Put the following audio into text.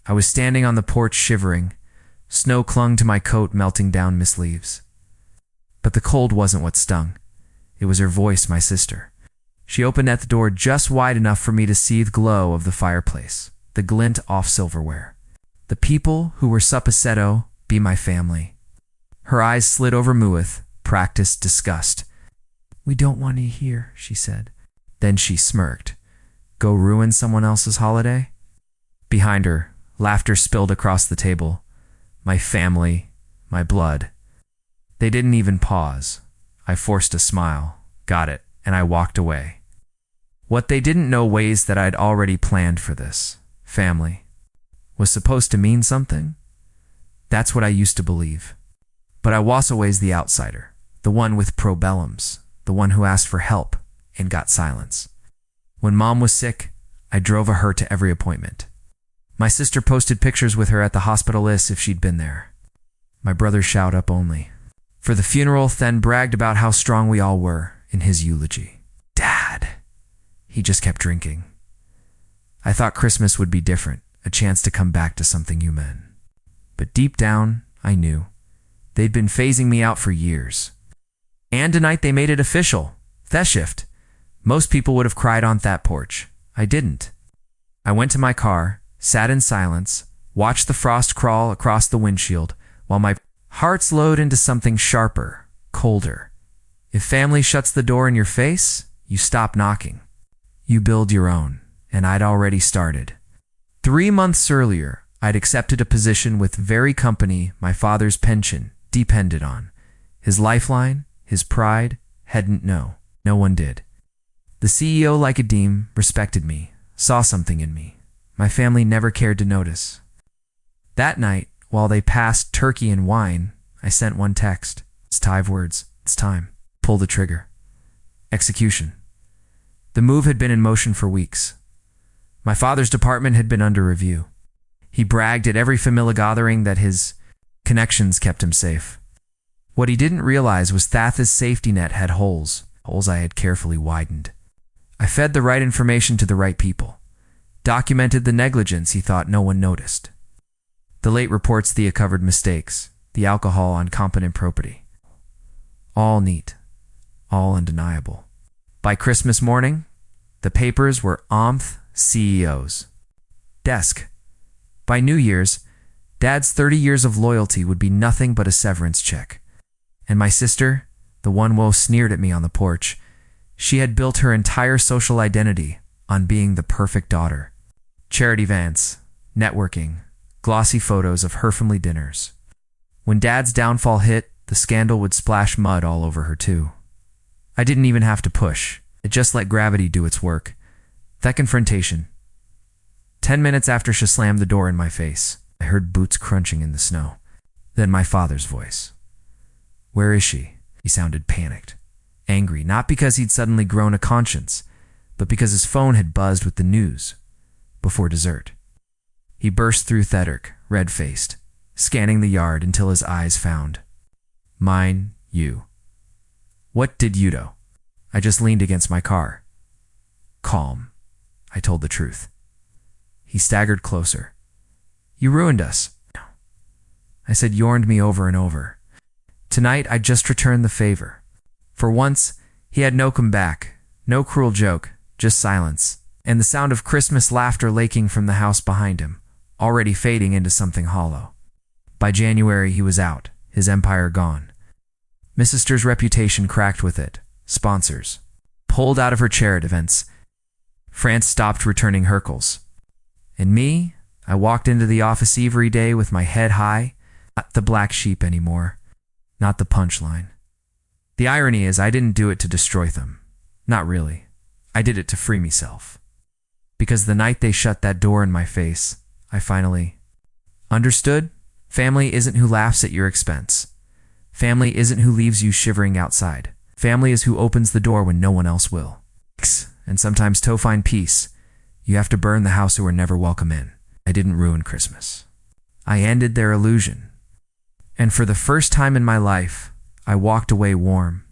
I was standing on the porch shivering. Snow clung to my coat, melting down mist leaves. But the cold wasn't what stung. It was her voice, my sister. She opened at the door just wide enough for me to see the glow of the fireplace, the glint off silverware. The people who were supposetto be my family. Her eyes slid over Muith, practiced disgust. "We don't want you here," she said. Then she smirked. "Go ruin someone else's holiday?" Behind her, laughter spilled across the table. My family, my blood. They didn't even pause. I forced a smile, got it, and I walked away. What they didn't know was that I'd already planned for this. Family was supposed to mean something. That's what I used to believe. But I was always the outsider, the one with probellums, the one who asked for help and got silence. When Mom was sick, I drove her to every appointment. My sister posted pictures with her at the hospital list if she'd been there. My brother showed up only. For the funeral, then bragged about how strong we all were in his eulogy. Dad. He just kept drinking. I thought Christmas would be different, a chance to come back to something human. But deep down, I knew. They'd been phasing me out for years. And tonight they made it official. Theshift. Most people would have cried on that porch. I didn't. I went to my car, sat in silence, watched the frost crawl across the windshield, while my heart slowed into something sharper, colder. If family shuts the door in your face, you stop knocking. You build your own, and I'd already started. 3 months earlier, I'd accepted a position with the very company my father's pension depended on. His lifeline, his pride, hadn't no one did. The CEO, like Adim, respected me, saw something in me. My family never cared to notice. That night, while they passed turkey and wine, I sent one text. It's 5 words. It's time. Pull the trigger. Execution. The move had been in motion for weeks. My father's department had been under review. He bragged at every family gathering that his connections kept him safe. What he didn't realize was Thatha's safety net had holes I had carefully widened. I fed the right information to the right people, documented the negligence he thought no one noticed. The late reports Thea covered mistakes, the alcohol on competent property. All neat, all undeniable. By Christmas morning, the papers were OMTH CEOs. Desk. By New Year's, Dad's 30 years of loyalty would be nothing but a severance check. And my sister, the one Wo sneered at me on the porch, she had built her entire social identity on being the perfect daughter. Charity events, networking, glossy photos of her family dinners. When Dad's downfall hit, the scandal would splash mud all over her too. I didn't even have to push. It just let gravity do its work. That confrontation. 10 minutes after she slammed the door in my face, I heard boots crunching in the snow. Then my father's voice. "Where is she?" He sounded panicked. Angry, not because he'd suddenly grown a conscience, but because his phone had buzzed with the news. Before dessert. He burst through Thedric, red-faced, scanning the yard until his eyes found. Mine, you. "What did you do?" I just leaned against my car. Calm. I told the truth. He staggered closer. "You ruined us." I said "Yorned me" over and over. Tonight I just returned the favor. For once, he had no comeback, no cruel joke, just silence, and the sound of Christmas laughter laking from the house behind him, already fading into something hollow. By January he was out, his empire gone. Miss Sister's reputation cracked with it. Sponsors. Pulled out of her charity events. France stopped returning Hercules. And me, I walked into the office every day with my head high, not the black sheep anymore, not the punchline. The irony is I didn't do it to destroy them. Not really. I did it to free myself. Because the night they shut that door in my face, I finally understood. Family isn't who laughs at your expense. Family isn't who leaves you shivering outside. Family is who opens the door when no one else will. And sometimes to find peace, you have to burn the house who were never welcome in. I didn't ruin Christmas. I ended their illusion. And for the first time in my life, I walked away warm,